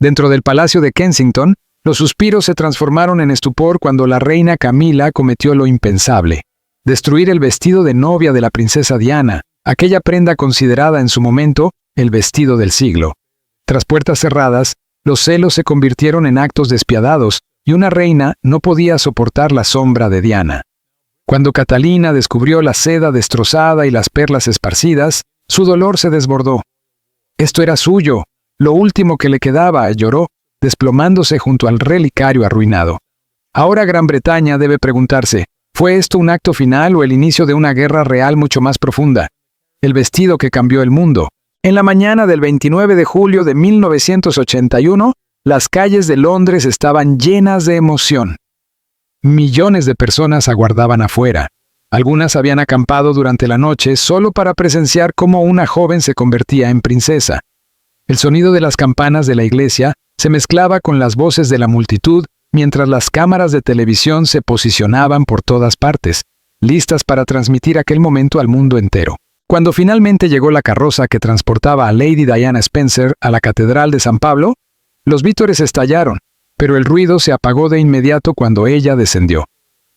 Dentro del Palacio de Kensington, los suspiros se transformaron en estupor cuando la reina Camila cometió lo impensable: destruir el vestido de novia de la princesa Diana, aquella prenda considerada en su momento el vestido del siglo. Tras puertas cerradas, los celos se convirtieron en actos despiadados y una reina no podía soportar la sombra de Diana. Cuando Catalina descubrió la seda destrozada y las perlas esparcidas, su dolor se desbordó. Esto era suyo, lo último que le quedaba, lloró, desplomándose junto al relicario arruinado. Ahora Gran Bretaña debe preguntarse, ¿fue esto un acto final o el inicio de una guerra real mucho más profunda? El vestido que cambió el mundo. En la mañana del 29 de julio de 1981, las calles de Londres estaban llenas de emoción. Millones de personas aguardaban afuera. Algunas habían acampado durante la noche solo para presenciar cómo una joven se convertía en princesa. El sonido de las campanas de la iglesia se mezclaba con las voces de la multitud mientras las cámaras de televisión se posicionaban por todas partes, listas para transmitir aquel momento al mundo entero. Cuando finalmente llegó la carroza que transportaba a Lady Diana Spencer a la Catedral de San Pablo, los vítores estallaron, pero el ruido se apagó de inmediato cuando ella descendió.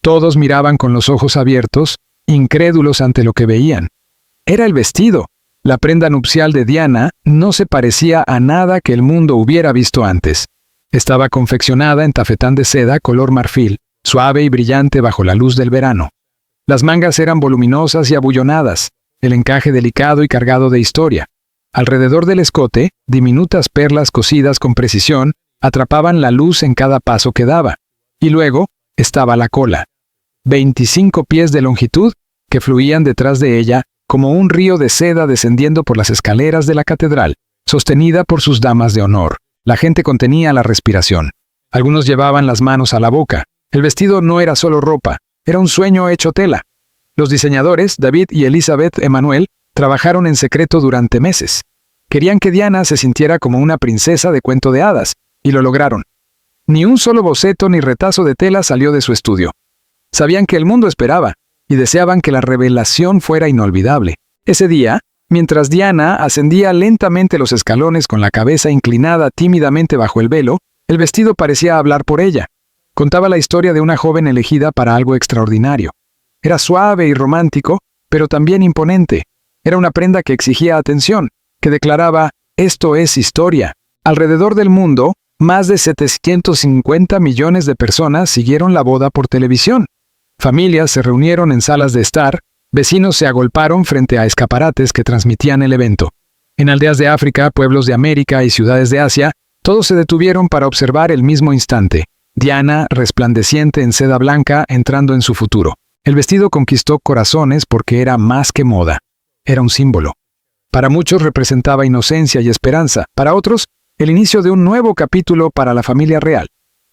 Todos miraban con los ojos abiertos, incrédulos ante lo que veían. Era el vestido. La prenda nupcial de Diana no se parecía a nada que el mundo hubiera visto antes. Estaba confeccionada en tafetán de seda color marfil, suave y brillante bajo la luz del verano. Las mangas eran voluminosas y abullonadas, el encaje delicado y cargado de historia. Alrededor del escote, diminutas perlas cosidas con precisión atrapaban la luz en cada paso que daba. Y luego estaba la cola. 25 pies de longitud que fluían detrás de ella como un río de seda descendiendo por las escaleras de la catedral, sostenida por sus damas de honor. La gente contenía la respiración. Algunos llevaban las manos a la boca. El vestido no era solo ropa, era un sueño hecho tela. Los diseñadores, David y Elizabeth Emanuel, trabajaron en secreto durante meses. Querían que Diana se sintiera como una princesa de cuento de hadas, y lo lograron. Ni un solo boceto ni retazo de tela salió de su estudio. Sabían que el mundo esperaba, y deseaban que la revelación fuera inolvidable. Ese día, mientras Diana ascendía lentamente los escalones con la cabeza inclinada tímidamente bajo el velo, el vestido parecía hablar por ella. Contaba la historia de una joven elegida para algo extraordinario. Era suave y romántico, pero también imponente. Era una prenda que exigía atención, que declaraba, esto es historia. Alrededor del mundo, más de 750 millones de personas siguieron la boda por televisión. Familias se reunieron en salas de estar, vecinos se agolparon frente a escaparates que transmitían el evento. En aldeas de África, pueblos de América y ciudades de Asia, todos se detuvieron para observar el mismo instante. Diana, resplandeciente en seda blanca, entrando en su futuro. El vestido conquistó corazones porque era más que moda. Era un símbolo. Para muchos representaba inocencia y esperanza, para otros, el inicio de un nuevo capítulo para la familia real.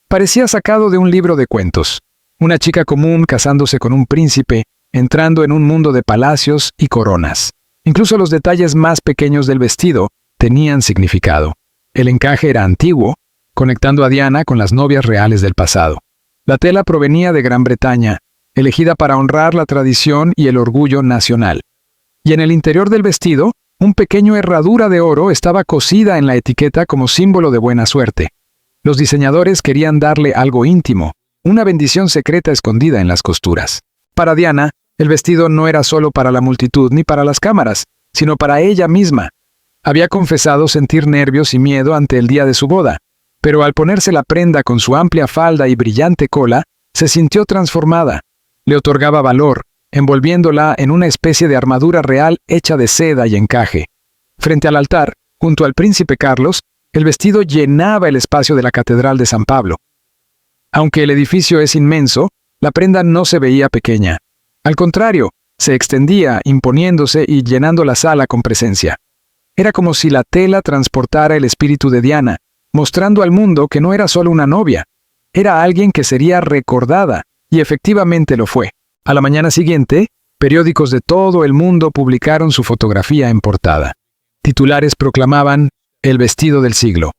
Parecía sacado de un libro de cuentos. Una chica común casándose con un príncipe, entrando en un mundo de palacios y coronas. Incluso los detalles más pequeños del vestido tenían significado. El encaje era antiguo, conectando a Diana con las novias reales del pasado. La tela provenía de Gran Bretaña, elegida para honrar la tradición y el orgullo nacional. Y en el interior del vestido, un pequeño herradura de oro estaba cosida en la etiqueta como símbolo de buena suerte. Los diseñadores querían darle algo íntimo, una bendición secreta escondida en las costuras. Para Diana, el vestido no era solo para la multitud ni para las cámaras, sino para ella misma. Había confesado sentir nervios y miedo ante el día de su boda, pero al ponerse la prenda con su amplia falda y brillante cola, se sintió transformada. Le otorgaba valor, envolviéndola en una especie de armadura real hecha de seda y encaje. Frente al altar, junto al príncipe Carlos, el vestido llenaba el espacio de la Catedral de San Pablo. Aunque el edificio es inmenso, la prenda no se veía pequeña. Al contrario, se extendía, imponiéndose y llenando la sala con presencia. Era como si la tela transportara el espíritu de Diana, mostrando al mundo que no era solo una novia. Era alguien que sería recordada, y efectivamente lo fue. A la mañana siguiente, periódicos de todo el mundo publicaron su fotografía en portada. Titulares proclamaban «El vestido del siglo».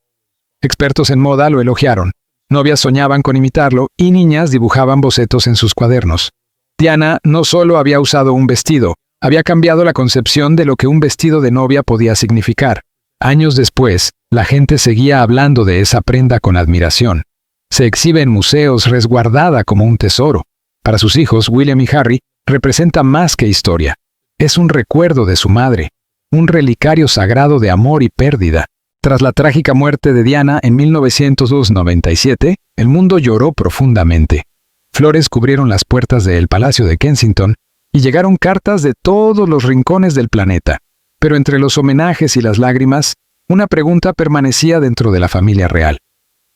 Expertos en moda lo elogiaron. Novias soñaban con imitarlo y niñas dibujaban bocetos en sus cuadernos. Diana no solo había usado un vestido, había cambiado la concepción de lo que un vestido de novia podía significar. Años después, La gente seguía hablando de esa prenda con admiración. Se exhibe en museos resguardada como un tesoro. Para sus hijos, William y Harry, representa más que historia. Es un recuerdo de su madre, un relicario sagrado de amor y pérdida. Tras la trágica muerte de Diana en 1997, el mundo lloró profundamente. Flores cubrieron las puertas del Palacio de Kensington y llegaron cartas de todos los rincones del planeta. Pero entre los homenajes y las lágrimas, una pregunta permanecía dentro de la familia real.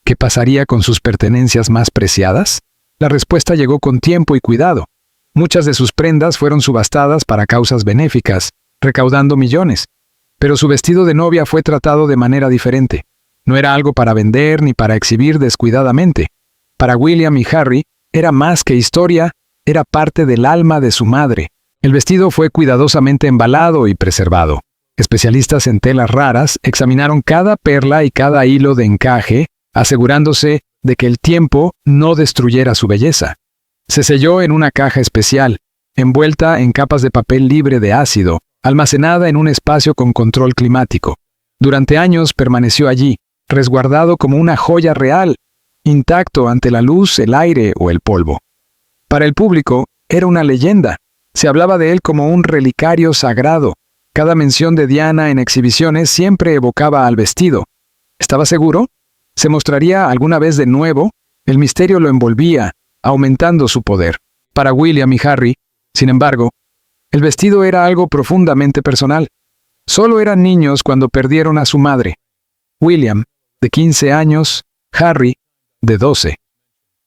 ¿Qué pasaría con sus pertenencias más preciadas? La respuesta llegó con tiempo y cuidado. Muchas de sus prendas fueron subastadas para causas benéficas, recaudando millones. Pero su vestido de novia fue tratado de manera diferente. No era algo para vender ni para exhibir descuidadamente. Para William y Harry, era más que historia, era parte del alma de su madre. El vestido fue cuidadosamente embalado y preservado. Especialistas en telas raras examinaron cada perla y cada hilo de encaje, asegurándose de que el tiempo no destruyera su belleza. Se selló en una caja especial, envuelta en capas de papel libre de ácido, almacenada en un espacio con control climático. Durante años permaneció allí, resguardado como una joya real, intacto ante la luz, el aire o el polvo. Para el público, era una leyenda. Se hablaba de él como un relicario sagrado. Cada mención de Diana en exhibiciones siempre evocaba al vestido. ¿Estaba seguro? ¿Se mostraría alguna vez de nuevo? El misterio lo envolvía, aumentando su poder. Para William y Harry, sin embargo, el vestido era algo profundamente personal. Solo eran niños cuando perdieron a su madre. William, de 15 años, Harry, de 12.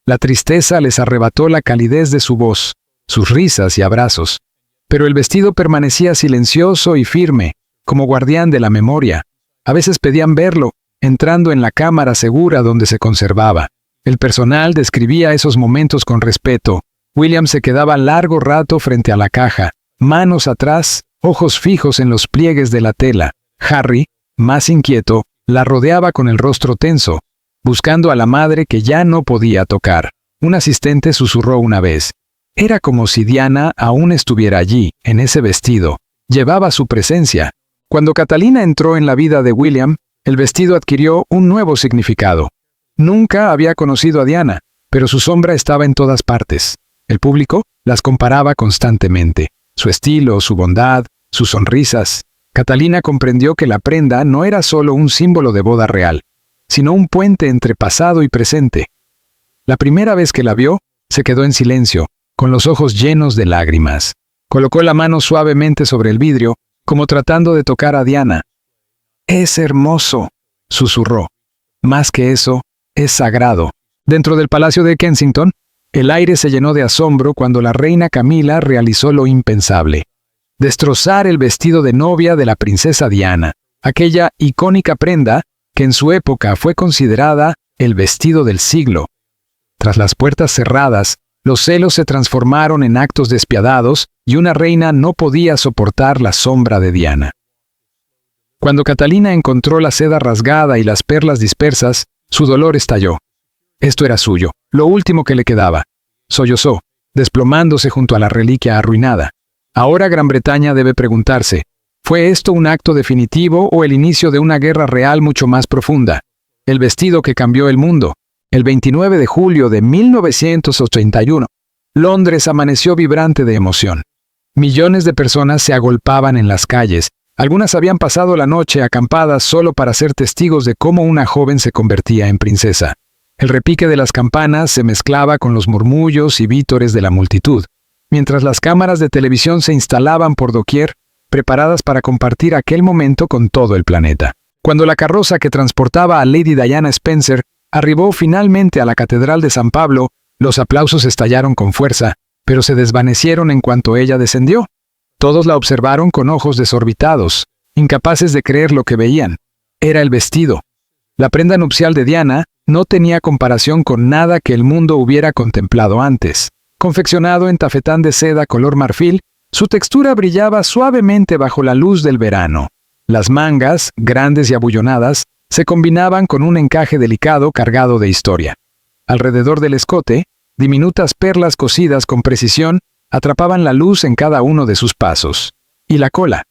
La tristeza les arrebató la calidez de su voz, sus risas y abrazos. Pero el vestido permanecía silencioso y firme, como guardián de la memoria. A veces pedían verlo, entrando en la cámara segura donde se conservaba. El personal describía esos momentos con respeto. William se quedaba largo rato frente a la caja, manos atrás, ojos fijos en los pliegues de la tela. Harry, más inquieto, la rodeaba con el rostro tenso, buscando a la madre que ya no podía tocar. Un asistente susurró una vez. Era como si Diana aún estuviera allí, en ese vestido. Llevaba su presencia. Cuando Catalina entró en la vida de William, el vestido adquirió un nuevo significado. Nunca había conocido a Diana, pero su sombra estaba en todas partes. El público las comparaba constantemente. Su estilo, su bondad, sus sonrisas. Catalina comprendió que la prenda no era solo un símbolo de boda real, sino un puente entre pasado y presente. La primera vez que la vio, se quedó en silencio, con los ojos llenos de lágrimas. Colocó la mano suavemente sobre el vidrio, como tratando de tocar a Diana. «Es hermoso», susurró. «Más que eso, es sagrado». Dentro del Palacio de Kensington, el aire se llenó de asombro cuando la reina Camila realizó lo impensable. Destrozar el vestido de novia de la princesa Diana, aquella icónica prenda que en su época fue considerada el vestido del siglo. Tras las puertas cerradas, los celos se transformaron en actos despiadados y una reina no podía soportar la sombra de Diana. Cuando Catalina encontró la seda rasgada y las perlas dispersas, su dolor estalló. Esto era suyo, lo último que le quedaba. Sollozó, desplomándose junto a la reliquia arruinada. Ahora Gran Bretaña debe preguntarse, ¿fue esto un acto definitivo o el inicio de una guerra real mucho más profunda? El vestido que cambió el mundo. El 29 de julio de 1981, Londres amaneció vibrante de emoción. Millones de personas se agolpaban en las calles. Algunas habían pasado la noche acampadas solo para ser testigos de cómo una joven se convertía en princesa. El repique de las campanas se mezclaba con los murmullos y vítores de la multitud, mientras las cámaras de televisión se instalaban por doquier, preparadas para compartir aquel momento con todo el planeta. Cuando la carroza que transportaba a Lady Diana Spencer arribó finalmente a la Catedral de San Pablo, los aplausos estallaron con fuerza, pero se desvanecieron en cuanto ella descendió. Todos la observaron con ojos desorbitados, incapaces de creer lo que veían. Era el vestido. La prenda nupcial de Diana no tenía comparación con nada que el mundo hubiera contemplado antes. Confeccionado en tafetán de seda color marfil, su textura brillaba suavemente bajo la luz del verano. Las mangas, grandes y abullonadas, se combinaban con un encaje delicado cargado de historia. Alrededor del escote, diminutas perlas cosidas con precisión atrapaban la luz en cada uno de sus pasos. Y la cola,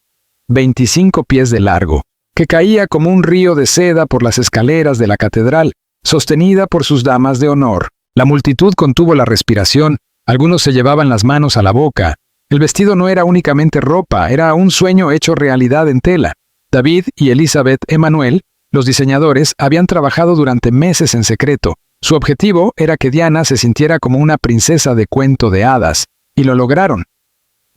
25 pies de largo, que caía como un río de seda por las escaleras de la catedral, sostenida por sus damas de honor. La multitud contuvo la respiración, algunos se llevaban las manos a la boca. El vestido no era únicamente ropa, era un sueño hecho realidad en tela. David y Elizabeth Emanuel, los diseñadores, habían trabajado durante meses en secreto. Su objetivo era que Diana se sintiera como una princesa de cuento de hadas, y lo lograron.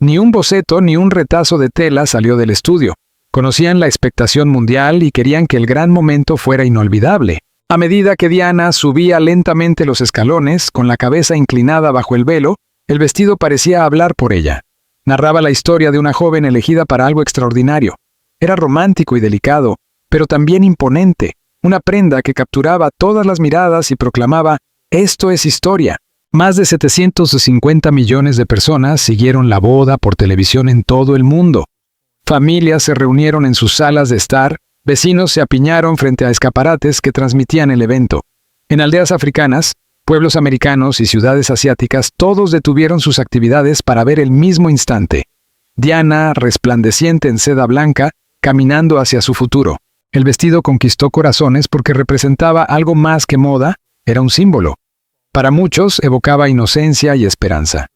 Ni un boceto ni un retazo de tela salió del estudio. Conocían la expectación mundial y querían que el gran momento fuera inolvidable. A medida que Diana subía lentamente los escalones, con la cabeza inclinada bajo el velo, el vestido parecía hablar por ella. Narraba la historia de una joven elegida para algo extraordinario. Era romántico y delicado, pero también imponente, una prenda que capturaba todas las miradas y proclamaba: «Esto es historia». Más de 750 millones de personas siguieron la boda por televisión en todo el mundo. Familias se reunieron en sus salas de estar, vecinos se apiñaron frente a escaparates que transmitían el evento. En aldeas africanas, pueblos americanos y ciudades asiáticas, todos detuvieron sus actividades para ver el mismo instante. Diana, resplandeciente en seda blanca, caminando hacia su futuro. El vestido conquistó corazones porque representaba algo más que moda, era un símbolo. Para muchos evocaba inocencia y esperanza.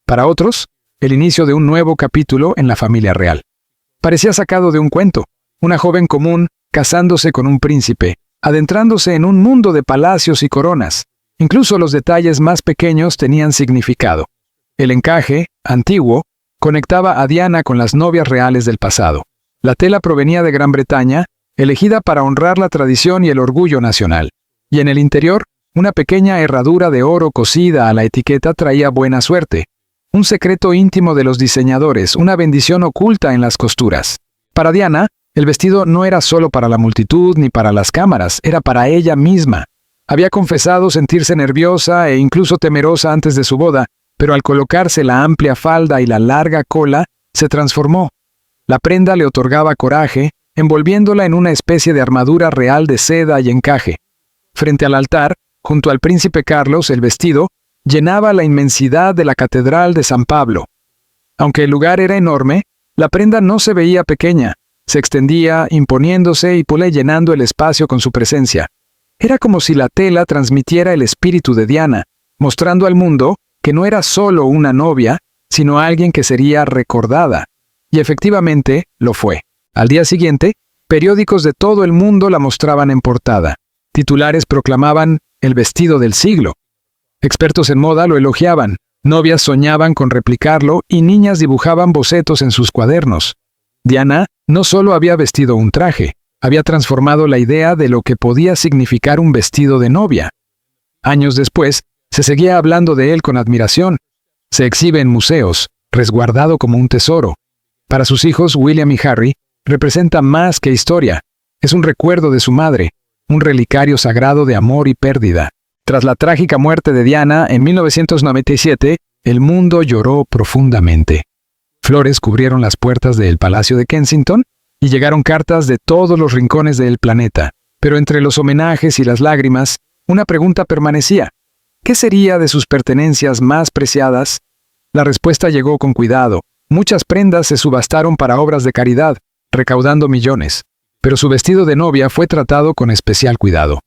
Para otros, el inicio de un nuevo capítulo en la familia real. Parecía sacado de un cuento, una joven común casándose con un príncipe, adentrándose en un mundo de palacios y coronas. Incluso los detalles más pequeños tenían significado. El encaje, antiguo, conectaba a Diana con las novias reales del pasado. La tela provenía de Gran Bretaña, elegida para honrar la tradición y el orgullo nacional. Y en el interior, una pequeña herradura de oro cosida a la etiqueta traía buena suerte. Un secreto íntimo de los diseñadores, una bendición oculta en las costuras. Para Diana, el vestido no era solo para la multitud ni para las cámaras, era para ella misma. Había confesado sentirse nerviosa e incluso temerosa antes de su boda, pero al colocarse la amplia falda y la larga cola, se transformó. La prenda le otorgaba coraje, envolviéndola en una especie de armadura real de seda y encaje. Frente al altar, junto al príncipe Carlos, el vestido llenaba la inmensidad de la Catedral de San Pablo. Aunque el lugar era enorme, la prenda no se veía pequeña, se extendía, imponiéndose y llenando el espacio con su presencia. Era como si la tela transmitiera el espíritu de Diana, mostrando al mundo que no era solo una novia, sino alguien que sería recordada. Y efectivamente, lo fue. Al día siguiente, periódicos de todo el mundo la mostraban en portada. Titulares proclamaban «el vestido del siglo». Expertos en moda lo elogiaban, novias soñaban con replicarlo y niñas dibujaban bocetos en sus cuadernos. Diana no solo había vestido un traje, había transformado la idea de lo que podía significar un vestido de novia. Años después, se seguía hablando de él con admiración. Se exhibe en museos, resguardado como un tesoro. Para sus hijos, William y Harry, representa más que historia. Es un recuerdo de su madre, un relicario sagrado de amor y pérdida. Tras la trágica muerte de Diana en 1997, el mundo lloró profundamente. Flores cubrieron las puertas del Palacio de Kensington y llegaron cartas de todos los rincones del planeta. Pero entre los homenajes y las lágrimas, una pregunta permanecía. ¿Qué sería de sus pertenencias más preciadas? La respuesta llegó con cuidado. Muchas prendas se subastaron para obras de caridad, recaudando millones. Pero su vestido de novia fue tratado con especial cuidado.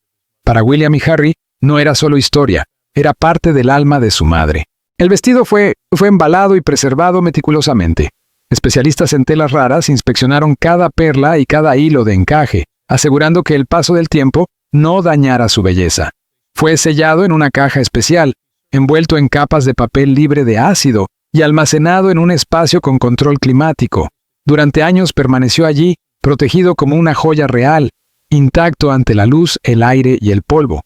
Para William y Harry, no era solo historia, era parte del alma de su madre. El vestido fue embalado y preservado meticulosamente. Especialistas en telas raras inspeccionaron cada perla y cada hilo de encaje, asegurando que el paso del tiempo no dañara su belleza. Fue sellado en una caja especial, envuelto en capas de papel libre de ácido y almacenado en un espacio con control climático. Durante años permaneció allí, protegido como una joya real, intacto ante la luz, el aire y el polvo.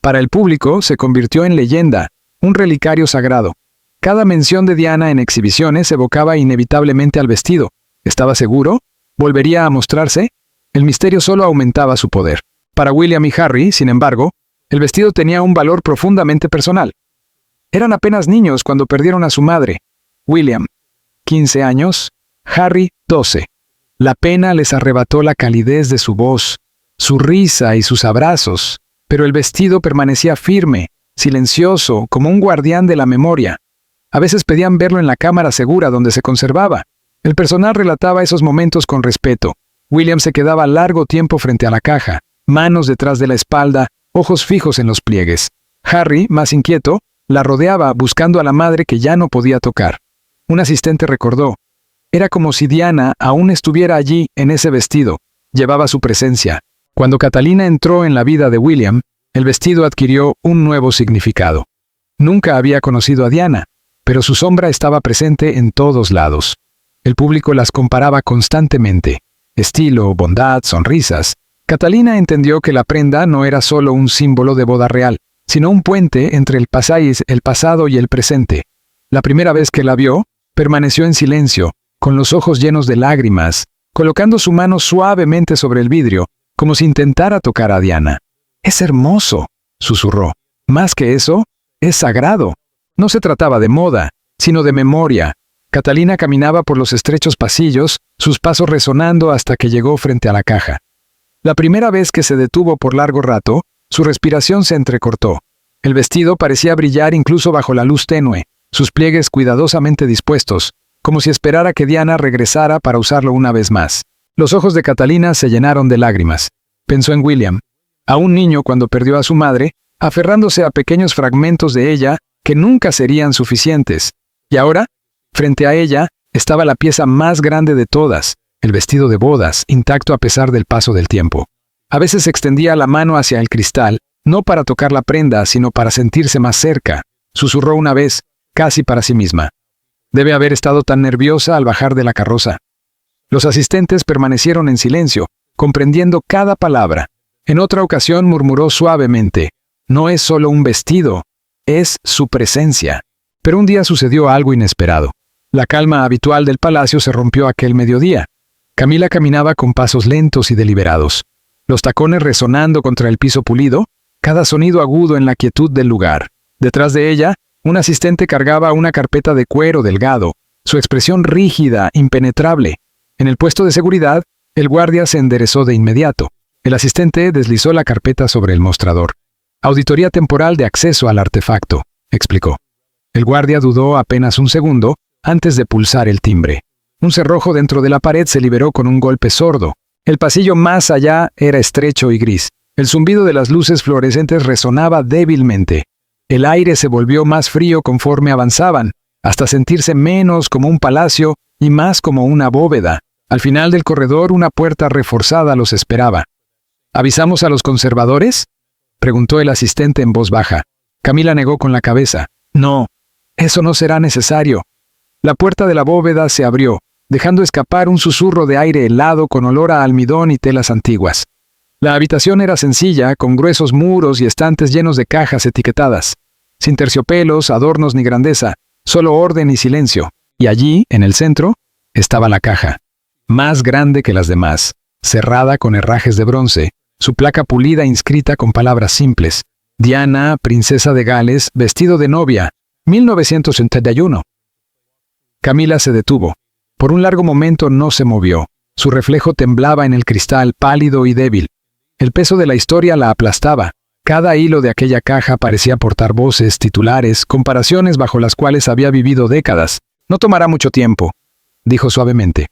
Para el público se convirtió en leyenda, un relicario sagrado. Cada mención de Diana en exhibiciones evocaba inevitablemente al vestido. ¿Estaba seguro? ¿Volvería a mostrarse? El misterio solo aumentaba su poder. Para William y Harry, sin embargo, el vestido tenía un valor profundamente personal. Eran apenas niños cuando perdieron a su madre. William, 15 años, Harry, 12. La pena les arrebató la calidez de su voz, su risa y sus abrazos, pero el vestido permanecía firme, silencioso, como un guardián de la memoria. A veces pedían verlo en la cámara segura donde se conservaba. El personal relataba esos momentos con respeto. William se quedaba largo tiempo frente a la caja, manos detrás de la espalda, ojos fijos en los pliegues. Harry, más inquieto, la rodeaba buscando a la madre que ya no podía tocar. Un asistente recordó. Era como si Diana aún estuviera allí en ese vestido. Llevaba su presencia. Cuando Catalina entró en la vida de William, el vestido adquirió un nuevo significado. Nunca había conocido a Diana, pero su sombra estaba presente en todos lados. El público las comparaba constantemente. Estilo, bondad, sonrisas. Catalina entendió que la prenda no era solo un símbolo de boda real, sino un puente entre el pasado y el presente. La primera vez que la vio, permaneció en silencio, con los ojos llenos de lágrimas, colocando su mano suavemente sobre el vidrio, como si intentara tocar a Diana. «Es hermoso», susurró. «Más que eso, es sagrado». No se trataba de moda, sino de memoria. Catalina caminaba por los estrechos pasillos, sus pasos resonando hasta que llegó frente a la caja. La primera vez que se detuvo por largo rato, su respiración se entrecortó. El vestido parecía brillar incluso bajo la luz tenue, sus pliegues cuidadosamente dispuestos, como si esperara que Diana regresara para usarlo una vez más. Los ojos de Catalina se llenaron de lágrimas. Pensó en William, a un niño cuando perdió a su madre, aferrándose a pequeños fragmentos de ella que nunca serían suficientes. Y ahora, frente a ella, estaba la pieza más grande de todas, el vestido de bodas, intacto a pesar del paso del tiempo. A veces extendía la mano hacia el cristal, no para tocar la prenda, sino para sentirse más cerca. Susurró una vez, casi para sí misma. Debe haber estado tan nerviosa al bajar de la carroza. Los asistentes permanecieron en silencio, comprendiendo cada palabra. En otra ocasión murmuró suavemente, «No es solo un vestido, es su presencia». Pero un día sucedió algo inesperado. La calma habitual del palacio se rompió aquel mediodía. Camila caminaba con pasos lentos y deliberados. Los tacones resonando contra el piso pulido, cada sonido agudo en la quietud del lugar. Detrás de ella, un asistente cargaba una carpeta de cuero delgado, su expresión rígida, impenetrable. En el puesto de seguridad, el guardia se enderezó de inmediato. El asistente deslizó la carpeta sobre el mostrador. «Auditoría temporal de acceso al artefacto», explicó. El guardia dudó apenas un segundo antes de pulsar el timbre. Un cerrojo dentro de la pared se liberó con un golpe sordo. El pasillo más allá era estrecho y gris. El zumbido de las luces fluorescentes resonaba débilmente. El aire se volvió más frío conforme avanzaban, hasta sentirse menos como un palacio y más como una bóveda. Al final del corredor una puerta reforzada los esperaba. «¿Avisamos a los conservadores?», preguntó el asistente en voz baja. Camila negó con la cabeza. «No, eso no será necesario». La puerta de la bóveda se abrió, dejando escapar un susurro de aire helado con olor a almidón y telas antiguas. La habitación era sencilla, con gruesos muros y estantes llenos de cajas etiquetadas. Sin terciopelos, adornos ni grandeza, solo orden y silencio. Y allí, en el centro, estaba la caja. Más grande que las demás, cerrada con herrajes de bronce, su placa pulida inscrita con palabras simples. Diana, princesa de Gales, vestido de novia, 1981. Camila se detuvo. Por un largo momento no se movió. Su reflejo temblaba en el cristal, pálido y débil. El peso de la historia la aplastaba. Cada hilo de aquella caja parecía portar voces, titulares, comparaciones bajo las cuales había vivido décadas. «No tomará mucho tiempo», dijo suavemente.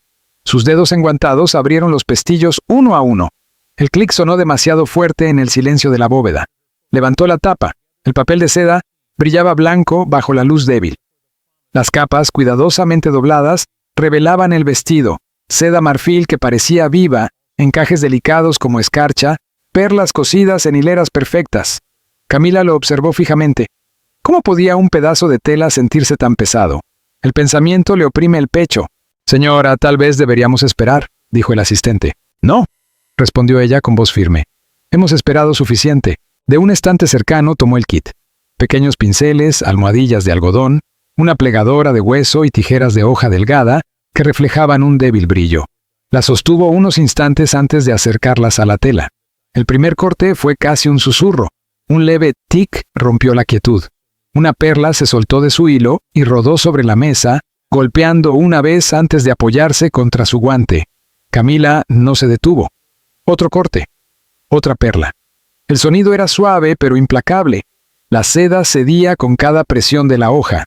Sus dedos enguantados abrieron los pestillos uno a uno. El clic sonó demasiado fuerte en el silencio de la bóveda. Levantó la tapa. El papel de seda brillaba blanco bajo la luz débil. Las capas, cuidadosamente dobladas, revelaban el vestido, seda marfil que parecía viva, encajes delicados como escarcha, perlas cosidas en hileras perfectas. Camila lo observó fijamente. ¿Cómo podía un pedazo de tela sentirse tan pesado? El pensamiento le oprime el pecho. «Señora, tal vez deberíamos esperar», dijo el asistente. «No», respondió ella con voz firme. «Hemos esperado suficiente». De un estante cercano tomó el kit. Pequeños pinceles, almohadillas de algodón, una plegadora de hueso y tijeras de hoja delgada que reflejaban un débil brillo. Las sostuvo unos instantes antes de acercarlas a la tela. El primer corte fue casi un susurro. Un leve tic rompió la quietud. Una perla se soltó de su hilo y rodó sobre la mesa, golpeando una vez antes de apoyarse contra su guante. Camila no se detuvo. Otro corte. Otra perla. El sonido era suave pero implacable. La seda cedía con cada presión de la hoja.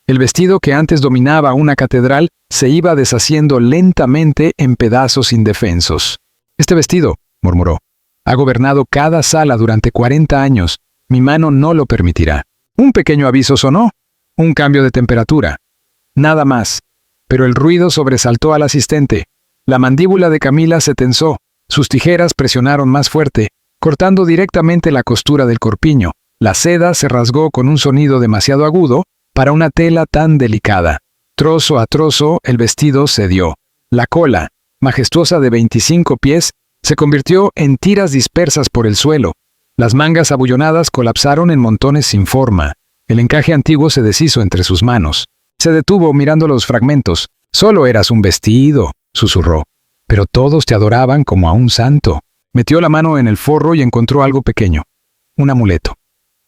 El vestido que antes dominaba una catedral se iba deshaciendo lentamente en pedazos indefensos. Este vestido, murmuró, ha gobernado cada sala durante 40 años. Mi mano no lo permitirá. Un pequeño aviso sonó. Un cambio de temperatura. Nada más. Pero el ruido sobresaltó al asistente. La mandíbula de Camila se tensó. Sus tijeras presionaron más fuerte, cortando directamente la costura del corpiño. La seda se rasgó con un sonido demasiado agudo para una tela tan delicada. Trozo a trozo, el vestido cedió. La cola, majestuosa de 25 pies, se convirtió en tiras dispersas por el suelo. Las mangas abullonadas colapsaron en montones sin forma. El encaje antiguo se deshizo entre sus manos. Se detuvo mirando los fragmentos. «Solo eras un vestido», susurró. «Pero todos te adoraban como a un santo». Metió la mano en el forro y encontró algo pequeño. Un amuleto.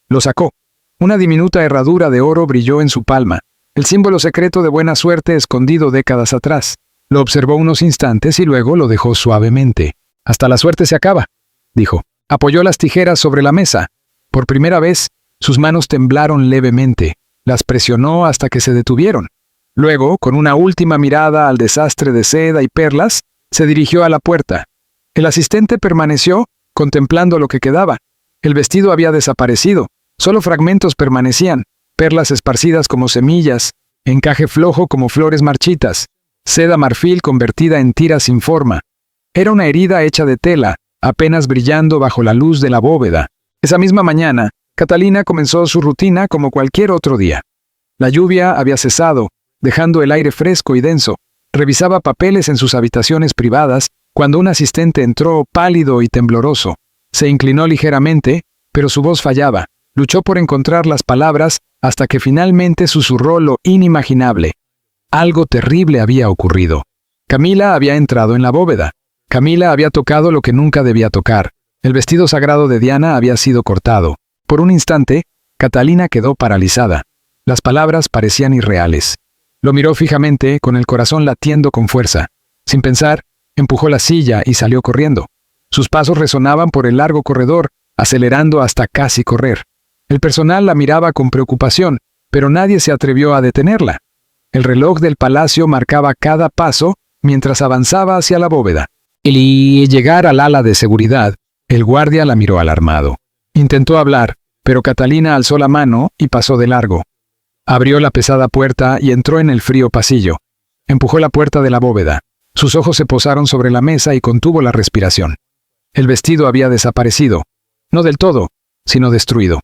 Lo sacó. Una diminuta herradura de oro brilló en su palma, el símbolo secreto de buena suerte escondido décadas atrás. Lo observó unos instantes y luego lo dejó suavemente. «Hasta la suerte se acaba», dijo. Apoyó las tijeras sobre la mesa. Por primera vez, sus manos temblaron levemente. Las presionó hasta que se detuvieron. Luego, con una última mirada al desastre de seda y perlas, se dirigió a la puerta. El asistente permaneció, contemplando lo que quedaba. El vestido había desaparecido. Solo fragmentos permanecían, perlas esparcidas como semillas, encaje flojo como flores marchitas, seda marfil convertida en tiras sin forma. Era una herida hecha de tela, apenas brillando bajo la luz de la bóveda. Esa misma mañana, Catalina comenzó su rutina como cualquier otro día. La lluvia había cesado, dejando el aire fresco y denso. Revisaba papeles en sus habitaciones privadas cuando un asistente entró pálido y tembloroso. Se inclinó ligeramente, pero su voz fallaba. Luchó por encontrar las palabras hasta que finalmente susurró lo inimaginable. Algo terrible había ocurrido. Camila había entrado en la bóveda. Camila había tocado lo que nunca debía tocar. El vestido sagrado de Diana había sido cortado. Por un instante, Catalina quedó paralizada. Las palabras parecían irreales. Lo miró fijamente, con el corazón latiendo con fuerza. Sin pensar, empujó la silla y salió corriendo. Sus pasos resonaban por el largo corredor, acelerando hasta casi correr. El personal la miraba con preocupación, pero nadie se atrevió a detenerla. El reloj del palacio marcaba cada paso mientras avanzaba hacia la bóveda. Al llegar al ala de seguridad, el guardia la miró alarmado. Intentó hablar, pero Catalina alzó la mano y pasó de largo. Abrió la pesada puerta y entró en el frío pasillo. Empujó la puerta de la bóveda. Sus ojos se posaron sobre la mesa y contuvo la respiración. El vestido había desaparecido. No del todo, sino destruido.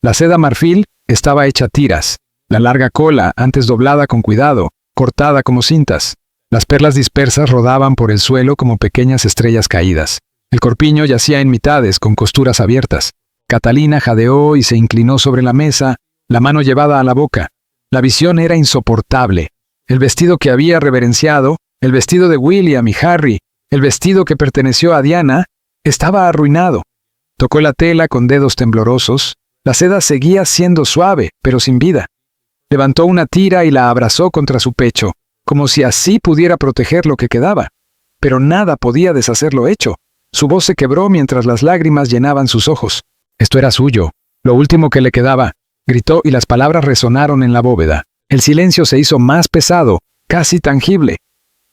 La seda marfil estaba hecha tiras. La larga cola, antes doblada con cuidado, cortada como cintas. Las perlas dispersas rodaban por el suelo como pequeñas estrellas caídas. El corpiño yacía en mitades, con costuras abiertas. Catalina jadeó y se inclinó sobre la mesa, la mano llevada a la boca. La visión era insoportable. El vestido que había reverenciado, el vestido de William y Harry, el vestido que perteneció a Diana, estaba arruinado. Tocó la tela con dedos temblorosos. La seda seguía siendo suave, pero sin vida. Levantó una tira y la abrazó contra su pecho, como si así pudiera proteger lo que quedaba. Pero nada podía deshacer lo hecho. Su voz se quebró mientras las lágrimas llenaban sus ojos. Esto era suyo, lo último que le quedaba, gritó y las palabras resonaron en la bóveda. El silencio se hizo más pesado, casi tangible.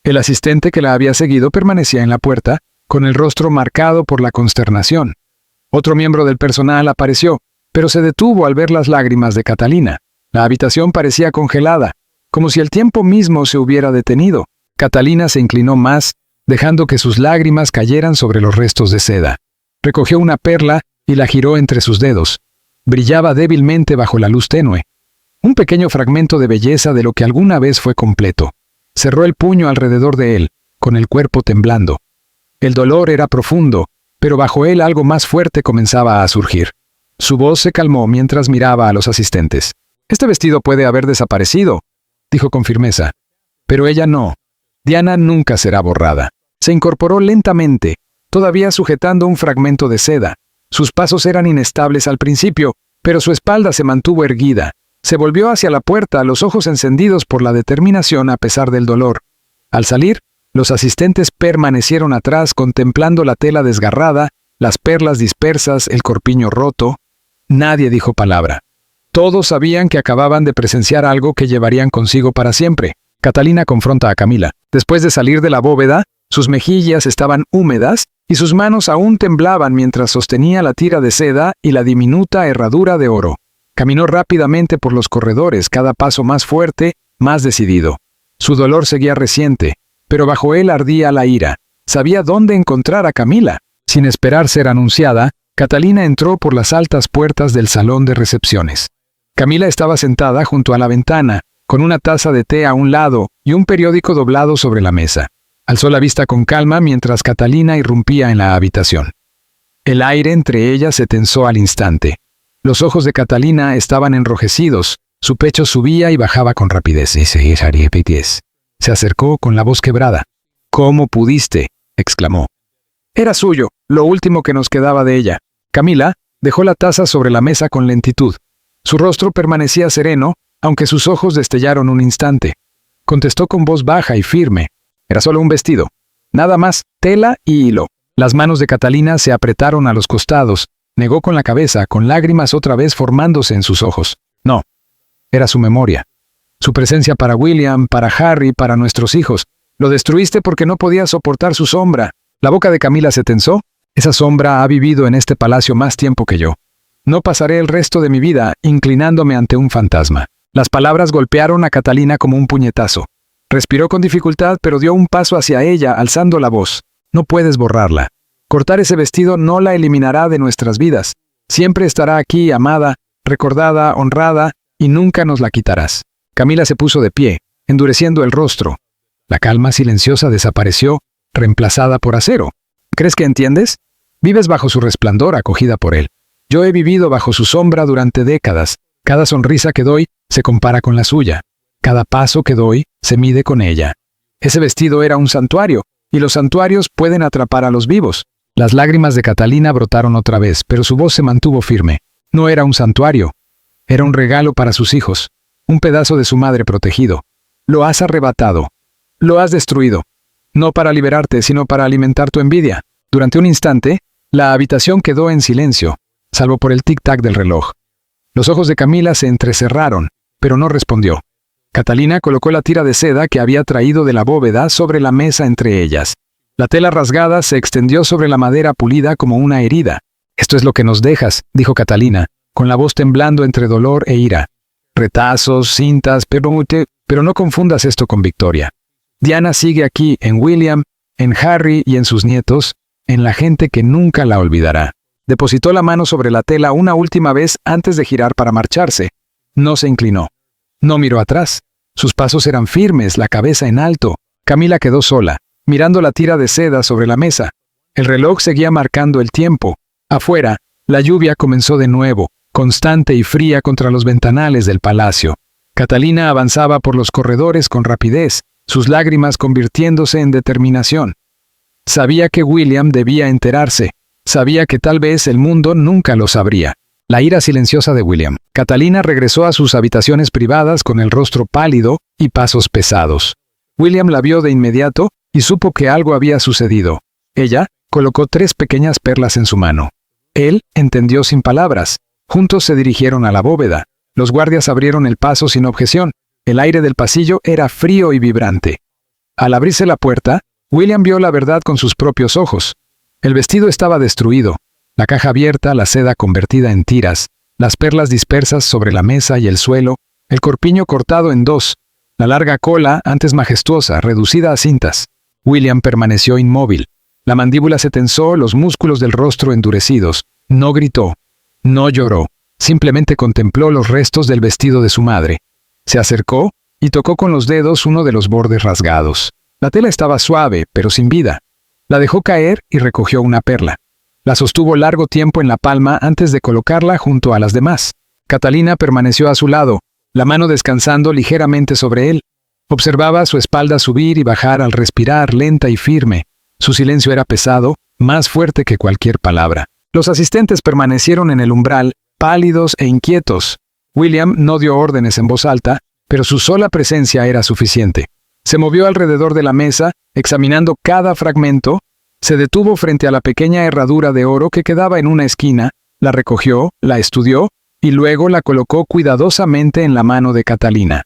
El asistente que la había seguido permanecía en la puerta, con el rostro marcado por la consternación. Otro miembro del personal apareció, pero se detuvo al ver las lágrimas de Catalina. La habitación parecía congelada, como si el tiempo mismo se hubiera detenido. Catalina se inclinó más, dejando que sus lágrimas cayeran sobre los restos de seda. Recogió una perla y la giró entre sus dedos. Brillaba débilmente bajo la luz tenue. Un pequeño fragmento de belleza de lo que alguna vez fue completo. Cerró el puño alrededor de él, con el cuerpo temblando. El dolor era profundo, pero bajo él algo más fuerte comenzaba a surgir. Su voz se calmó mientras miraba a los asistentes. «Este vestido puede haber desaparecido», dijo con firmeza. «Pero ella no. Diana nunca será borrada». Se incorporó lentamente, todavía sujetando un fragmento de seda. Sus pasos eran inestables al principio, pero su espalda se mantuvo erguida. Se volvió hacia la puerta, los ojos encendidos por la determinación a pesar del dolor. Al salir, los asistentes permanecieron atrás contemplando la tela desgarrada, las perlas dispersas, el corpiño roto. Nadie dijo palabra. Todos sabían que acababan de presenciar algo que llevarían consigo para siempre. Catalina confronta a Camila. Después de salir de la bóveda, sus mejillas estaban húmedas y sus manos aún temblaban mientras sostenía la tira de seda y la diminuta herradura de oro. Caminó rápidamente por los corredores, cada paso más fuerte, más decidido. Su dolor seguía reciente, pero bajo él ardía la ira. Sabía dónde encontrar a Camila. Sin esperar ser anunciada, Catalina entró por las altas puertas del salón de recepciones. Camila estaba sentada junto a la ventana, con una taza de té a un lado y un periódico doblado sobre la mesa. Alzó la vista con calma mientras Catalina irrumpía en la habitación. El aire entre ellas se tensó al instante. Los ojos de Catalina estaban enrojecidos, su pecho subía y bajaba con rapidez. Se acercó con la voz quebrada. «¿Cómo pudiste?», exclamó. Era suyo, lo último que nos quedaba de ella. Camila dejó la taza sobre la mesa con lentitud. Su rostro permanecía sereno, aunque sus ojos destellaron un instante. Contestó con voz baja y firme. Era solo un vestido. Nada más, tela y hilo. Las manos de Catalina se apretaron a los costados. Negó con la cabeza, con lágrimas otra vez formándose en sus ojos. No. Era su memoria. Su presencia para William, para Harry, para nuestros hijos. Lo destruiste porque no podías soportar su sombra. La boca de Camila se tensó. Esa sombra ha vivido en este palacio más tiempo que yo. No pasaré el resto de mi vida inclinándome ante un fantasma. Las palabras golpearon a Catalina como un puñetazo. Respiró con dificultad, pero dio un paso hacia ella, alzando la voz. No puedes borrarla. Cortar ese vestido no la eliminará de nuestras vidas. Siempre estará aquí, amada, recordada, honrada, y nunca nos la quitarás. Camila se puso de pie, endureciendo el rostro. La calma silenciosa desapareció, reemplazada por acero. ¿Crees que entiendes? Vives bajo su resplandor, acogida por él. Yo he vivido bajo su sombra durante décadas. Cada sonrisa que doy se compara con la suya. Cada paso que doy se mide con ella. Ese vestido era un santuario, y los santuarios pueden atrapar a los vivos. Las lágrimas de Catalina brotaron otra vez, pero su voz se mantuvo firme. No era un santuario. Era un regalo para sus hijos. Un pedazo de su madre protegido. Lo has arrebatado. Lo has destruido. No para liberarte, sino para alimentar tu envidia. Durante un instante, la habitación quedó en silencio, salvo por el tic-tac del reloj. Los ojos de Camila se entrecerraron, pero no respondió. Catalina colocó la tira de seda que había traído de la bóveda sobre la mesa entre ellas. La tela rasgada se extendió sobre la madera pulida como una herida. «Esto es lo que nos dejas», dijo Catalina, con la voz temblando entre dolor e ira. «Retazos, cintas, pero no confundas esto con Victoria. Diana sigue aquí, en William, en Harry y en sus nietos, en la gente que nunca la olvidará». Depositó la mano sobre la tela una última vez antes de girar para marcharse. No se inclinó. No miró atrás. Sus pasos eran firmes, la cabeza en alto. Camila quedó sola, mirando la tira de seda sobre la mesa. El reloj seguía marcando el tiempo. Afuera, la lluvia comenzó de nuevo, constante y fría contra los ventanales del palacio. Catalina avanzaba por los corredores con rapidez, sus lágrimas convirtiéndose en determinación. Sabía que William debía enterarse. Sabía que tal vez el mundo nunca lo sabría. La ira silenciosa de William. Catalina regresó a sus habitaciones privadas con el rostro pálido y pasos pesados. William la vio de inmediato y supo que algo había sucedido. Ella colocó 3 pequeñas perlas en su mano. Él entendió sin palabras. Juntos se dirigieron a la bóveda. Los guardias abrieron el paso sin objeción. El aire del pasillo era frío y vibrante. Al abrirse la puerta, William vio la verdad con sus propios ojos. El vestido estaba destruido. La caja abierta, la seda convertida en tiras, las perlas dispersas sobre la mesa y el suelo, el corpiño cortado en 2, la larga cola, antes majestuosa, reducida a cintas. William permaneció inmóvil. La mandíbula se tensó, los músculos del rostro endurecidos. No gritó. No lloró. Simplemente contempló los restos del vestido de su madre. Se acercó y tocó con los dedos uno de los bordes rasgados. La tela estaba suave, pero sin vida. La dejó caer y recogió una perla. La sostuvo largo tiempo en la palma antes de colocarla junto a las demás. Catalina permaneció a su lado, la mano descansando ligeramente sobre él. Observaba su espalda subir y bajar al respirar, lenta y firme. Su silencio era pesado, más fuerte que cualquier palabra. Los asistentes permanecieron en el umbral, pálidos e inquietos. William no dio órdenes en voz alta, pero su sola presencia era suficiente. Se movió alrededor de la mesa, examinando cada fragmento. Se detuvo frente a la pequeña herradura de oro que quedaba en una esquina, la recogió, la estudió, y luego la colocó cuidadosamente en la mano de Catalina.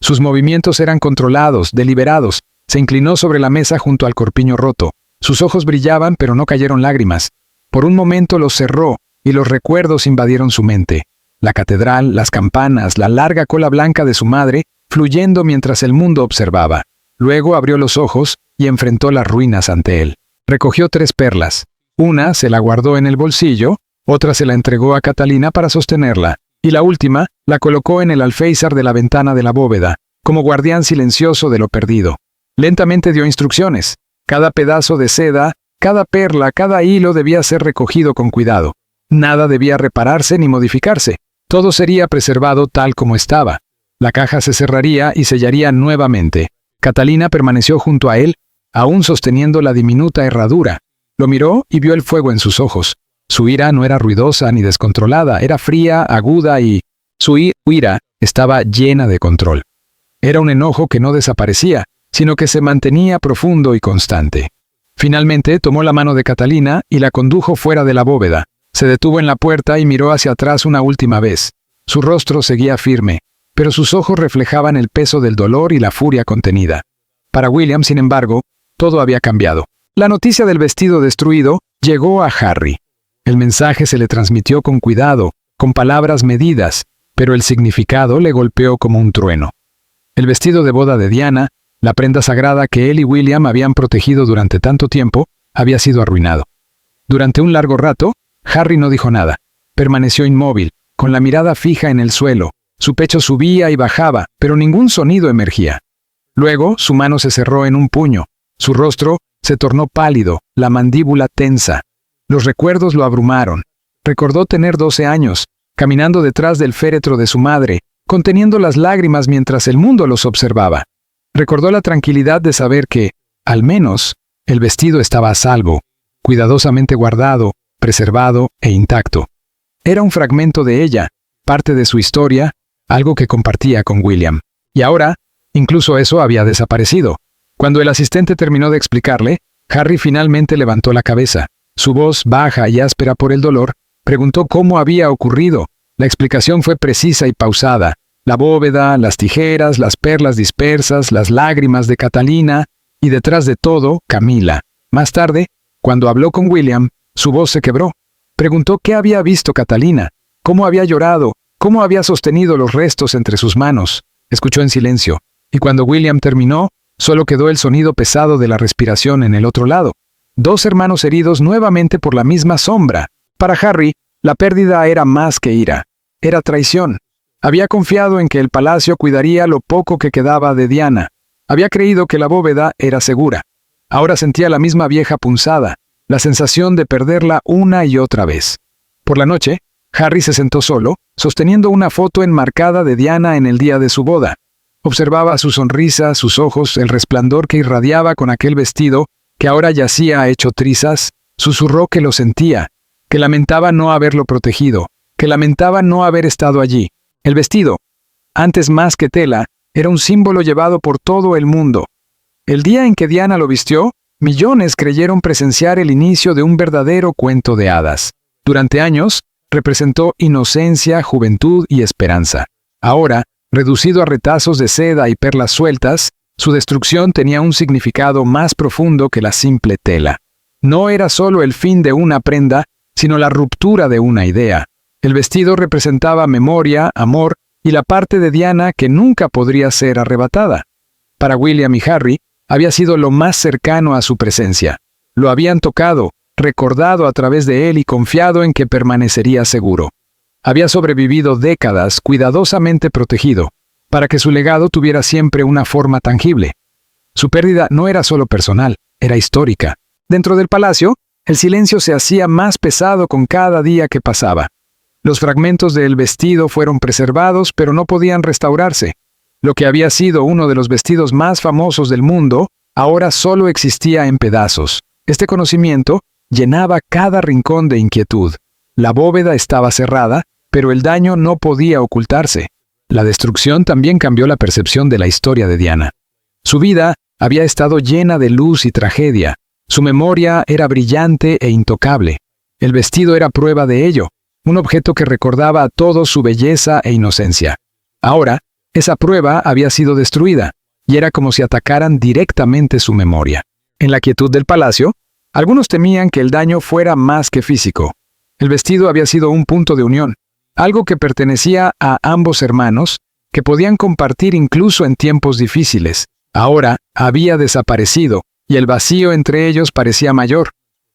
Sus movimientos eran controlados, deliberados. Se inclinó sobre la mesa junto al corpiño roto. Sus ojos brillaban, pero no cayeron lágrimas. Por un momento los cerró, y los recuerdos invadieron su mente. La catedral, las campanas, la larga cola blanca de su madre, fluyendo mientras el mundo observaba. Luego abrió los ojos y enfrentó las ruinas ante él. Recogió 3 perlas. Una se la guardó en el bolsillo, otra se la entregó a Catalina para sostenerla, y la última la colocó en el alféizar de la ventana de la bóveda, como guardián silencioso de lo perdido. Lentamente dio instrucciones. Cada pedazo de seda, cada perla, cada hilo debía ser recogido con cuidado. Nada debía repararse ni modificarse. Todo sería preservado tal como estaba. La caja se cerraría y sellaría nuevamente. Catalina permaneció junto a él, aún sosteniendo la diminuta herradura. Lo miró y vio el fuego en sus ojos. Su ira no era ruidosa ni descontrolada, era fría, aguda y... su ira estaba llena de control. Era un enojo que no desaparecía, sino que se mantenía profundo y constante. Finalmente tomó la mano de Catalina y la condujo fuera de la bóveda. Se detuvo en la puerta y miró hacia atrás una última vez. Su rostro seguía firme, pero sus ojos reflejaban el peso del dolor y la furia contenida. Para William, sin embargo, todo había cambiado. La noticia del vestido destruido llegó a Harry. El mensaje se le transmitió con cuidado, con palabras medidas, pero el significado le golpeó como un trueno. El vestido de boda de Diana, la prenda sagrada que él y William habían protegido durante tanto tiempo, había sido arruinado. Durante un largo rato, Harry no dijo nada. Permaneció inmóvil, con la mirada fija en el suelo. Su pecho subía y bajaba, pero ningún sonido emergía. Luego, su mano se cerró en un puño. Su rostro se tornó pálido, la mandíbula tensa. Los recuerdos lo abrumaron. Recordó tener 12 años, caminando detrás del féretro de su madre, conteniendo las lágrimas mientras el mundo los observaba. Recordó la tranquilidad de saber que, al menos, el vestido estaba a salvo, cuidadosamente guardado, preservado e intacto. Era un fragmento de ella, parte de su historia, algo que compartía con William. Y ahora, incluso eso había desaparecido. Cuando el asistente terminó de explicarle, Harry finalmente levantó la cabeza. Su voz, baja y áspera por el dolor, preguntó cómo había ocurrido. La explicación fue precisa y pausada. La bóveda, las tijeras, las perlas dispersas, las lágrimas de Catalina y detrás de todo, Camila. Más tarde, cuando habló con William, su voz se quebró. Preguntó qué había visto Catalina, cómo había llorado, cómo había sostenido los restos entre sus manos. Escuchó en silencio, y cuando William terminó, solo quedó el sonido pesado de la respiración en el otro lado. 2 hermanos heridos nuevamente por la misma sombra. Para Harry, la pérdida era más que ira. Era traición. Había confiado en que el palacio cuidaría lo poco que quedaba de Diana. Había creído que la bóveda era segura. Ahora sentía la misma vieja punzada, la sensación de perderla una y otra vez. Por la noche, Harry se sentó solo, sosteniendo una foto enmarcada de Diana en el día de su boda. Observaba su sonrisa, sus ojos, el resplandor que irradiaba con aquel vestido, que ahora yacía hecho trizas. Susurró que lo sentía, que lamentaba no haberlo protegido, que lamentaba no haber estado allí. El vestido, antes más que tela, era un símbolo llevado por todo el mundo. El día en que Diana lo vistió, millones creyeron presenciar el inicio de un verdadero cuento de hadas. Durante años, representó inocencia, juventud y esperanza. Ahora, reducido a retazos de seda y perlas sueltas, su destrucción tenía un significado más profundo que la simple tela. No era solo el fin de una prenda, sino la ruptura de una idea. El vestido representaba memoria, amor y la parte de Diana que nunca podría ser arrebatada. Para William y Harry, había sido lo más cercano a su presencia. Lo habían tocado, recordado a través de él y confiado en que permanecería seguro. Había sobrevivido décadas cuidadosamente protegido, para que su legado tuviera siempre una forma tangible. Su pérdida no era solo personal, era histórica. Dentro del palacio, el silencio se hacía más pesado con cada día que pasaba. Los fragmentos del vestido fueron preservados, pero no podían restaurarse. Lo que había sido uno de los vestidos más famosos del mundo, ahora solo existía en pedazos. Este conocimiento llenaba cada rincón de inquietud. La bóveda estaba cerrada, pero el daño no podía ocultarse. La destrucción también cambió la percepción de la historia de Diana. Su vida había estado llena de luz y tragedia. Su memoria era brillante e intocable. El vestido era prueba de ello, un objeto que recordaba a todos su belleza e inocencia. Ahora, esa prueba había sido destruida, y era como si atacaran directamente su memoria. En la quietud del palacio, Algunos temían que el daño fuera más que físico. El vestido había sido un punto de unión, algo que pertenecía a ambos hermanos, que podían compartir incluso en tiempos difíciles. Ahora había desaparecido, y el vacío entre ellos parecía mayor.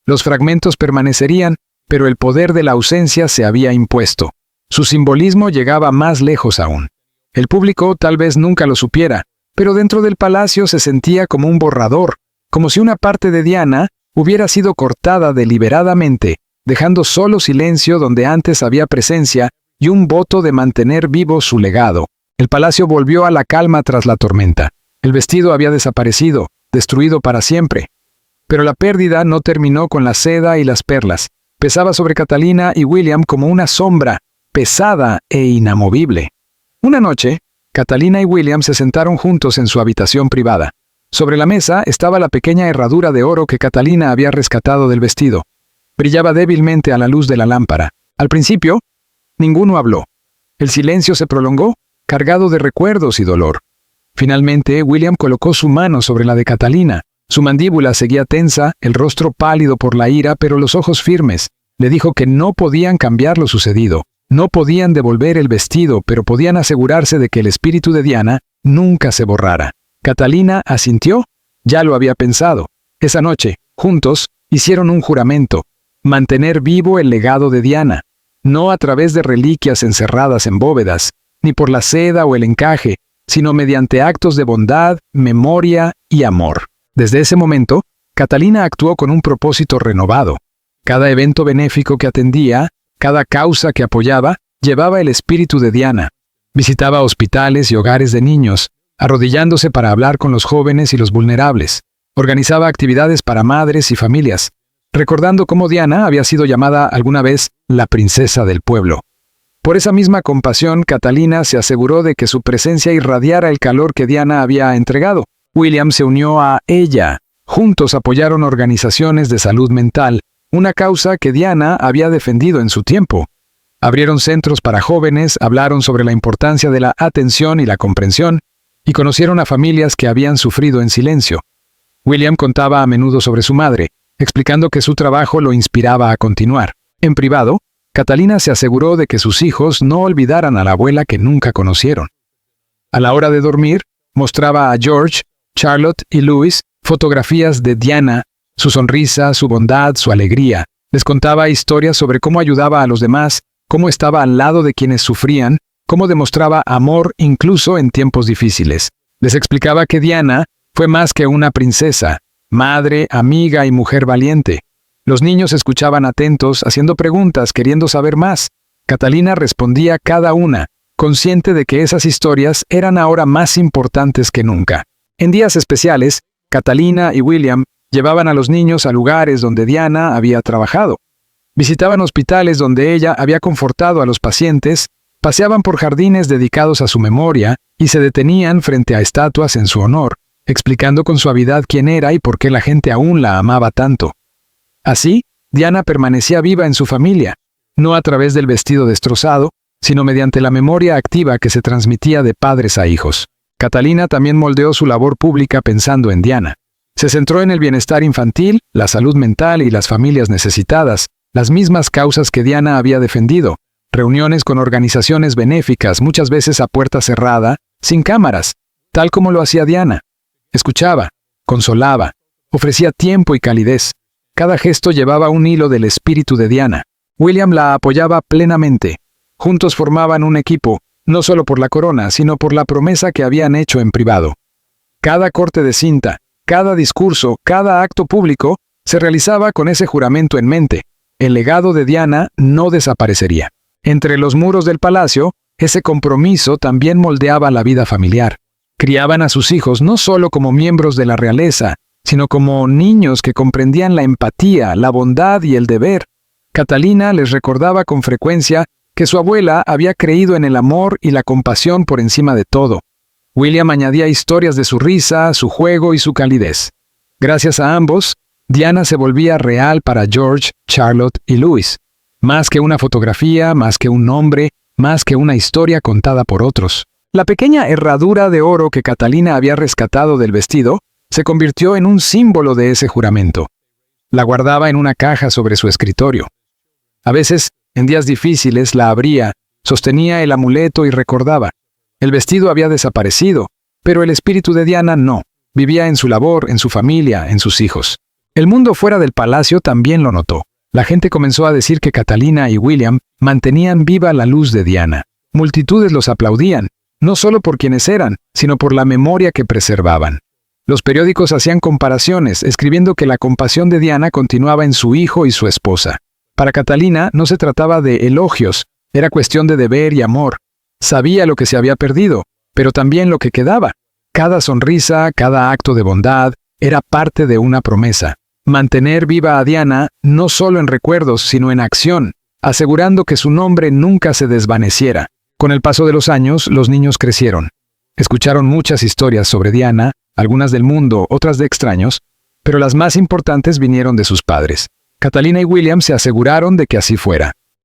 Los fragmentos permanecerían, pero el poder de la ausencia se había impuesto. Su simbolismo llegaba más lejos aún. El público tal vez nunca lo supiera, pero dentro del palacio se sentía como un borrador, como si una parte de Diana hubiera sido cortada deliberadamente, dejando solo silencio donde antes había presencia y un voto de mantener vivo su legado. El palacio volvió a la calma tras la tormenta. El vestido había desaparecido, destruido para siempre. Pero la pérdida no terminó con la seda y las perlas. Pesaba sobre Catalina y William como una sombra, pesada e inamovible. Una noche, Catalina y William se sentaron juntos en su habitación privada. Sobre la mesa estaba la pequeña herradura de oro que Catalina había rescatado del vestido. Brillaba débilmente a la luz de la lámpara. Al principio, ninguno habló. El silencio se prolongó, cargado de recuerdos y dolor. Finalmente, William colocó su mano sobre la de Catalina. Su mandíbula seguía tensa, el rostro pálido por la ira, pero los ojos firmes. Le dijo que no podían cambiar lo sucedido. No podían devolver el vestido, pero podían asegurarse de que el espíritu de Diana nunca se borrara. Catalina asintió. Ya lo había pensado. Esa noche, juntos, hicieron un juramento: mantener vivo el legado de Diana, no a través de reliquias encerradas en bóvedas, ni por la seda o el encaje, sino mediante actos de bondad, memoria y amor. Desde ese momento, Catalina actuó con un propósito renovado. Cada evento benéfico que atendía, cada causa que apoyaba, llevaba el espíritu de Diana. Visitaba hospitales y hogares de niños, arrodillándose para hablar con los jóvenes y los vulnerables. Organizaba actividades para madres y familias, recordando cómo Diana había sido llamada alguna vez la princesa del pueblo. Por esa misma compasión, Catalina se aseguró de que su presencia irradiara el calor que Diana había entregado. William se unió a ella. Juntos apoyaron organizaciones de salud mental, una causa que Diana había defendido en su tiempo. Abrieron centros para jóvenes, hablaron sobre la importancia de la atención y la comprensión, y conocieron a familias que habían sufrido en silencio. William contaba a menudo sobre su madre, explicando que su trabajo lo inspiraba a continuar. En privado, Catalina se aseguró de que sus hijos no olvidaran a la abuela que nunca conocieron. A la hora de dormir, mostraba a George, Charlotte y Louis fotografías de Diana, su sonrisa, su bondad, su alegría. Les contaba historias sobre cómo ayudaba a los demás, cómo estaba al lado de quienes sufrían, cómo demostraba amor incluso en tiempos difíciles. Les explicaba que Diana fue más que una princesa, madre, amiga y mujer valiente. Los niños escuchaban atentos, haciendo preguntas, queriendo saber más. Catalina respondía cada una, consciente de que esas historias eran ahora más importantes que nunca. En días especiales, Catalina y William llevaban a los niños a lugares donde Diana había trabajado. Visitaban hospitales donde ella había confortado a los pacientes, paseaban por jardines dedicados a su memoria y se detenían frente a estatuas en su honor, explicando con suavidad quién era y por qué la gente aún la amaba tanto. Así, Diana permanecía viva en su familia, no a través del vestido destrozado, sino mediante la memoria activa que se transmitía de padres a hijos. Catalina también moldeó su labor pública pensando en Diana. Se centró en el bienestar infantil, la salud mental y las familias necesitadas, las mismas causas que Diana había defendido. Reuniones con organizaciones benéficas, muchas veces a puerta cerrada, sin cámaras, tal como lo hacía Diana. Escuchaba, consolaba, ofrecía tiempo y calidez. Cada gesto llevaba un hilo del espíritu de Diana. William la apoyaba plenamente. Juntos formaban un equipo, no solo por la corona, sino por la promesa que habían hecho en privado. Cada corte de cinta, cada discurso, cada acto público, se realizaba con ese juramento en mente. El legado de Diana no desaparecería. Entre los muros del palacio, ese compromiso también moldeaba la vida familiar. Criaban a sus hijos no solo como miembros de la realeza, sino como niños que comprendían la empatía, la bondad y el deber. Catalina les recordaba con frecuencia que su abuela había creído en el amor y la compasión por encima de todo. William añadía historias de su risa, su juego y su calidez. Gracias a ambos, Diana se volvía real para George, Charlotte y Louis. Más que una fotografía, más que un nombre, más que una historia contada por otros. La pequeña herradura de oro que Catalina había rescatado del vestido se convirtió en un símbolo de ese juramento. La guardaba en una caja sobre su escritorio. A veces, en días difíciles, la abría, sostenía el amuleto y recordaba. El vestido había desaparecido, pero el espíritu de Diana no. Vivía en su labor, en su familia, en sus hijos. El mundo fuera del palacio también lo notó. La gente comenzó a decir que Catalina y William mantenían viva la luz de Diana. Multitudes los aplaudían, no solo por quienes eran, sino por la memoria que preservaban. Los periódicos hacían comparaciones, escribiendo que la compasión de Diana continuaba en su hijo y su esposa. Para Catalina no se trataba de elogios, era cuestión de deber y amor. Sabía lo que se había perdido, pero también lo que quedaba. Cada sonrisa, cada acto de bondad, era parte de una promesa. Mantener viva a Diana no solo en recuerdos, sino en acción, asegurando que su nombre nunca se desvaneciera. Con el paso de los años, los niños crecieron. Escucharon muchas historias sobre Diana, algunas del mundo, otras de extraños, pero las más importantes vinieron de sus padres. Catalina y William se aseguraron de que así fuera.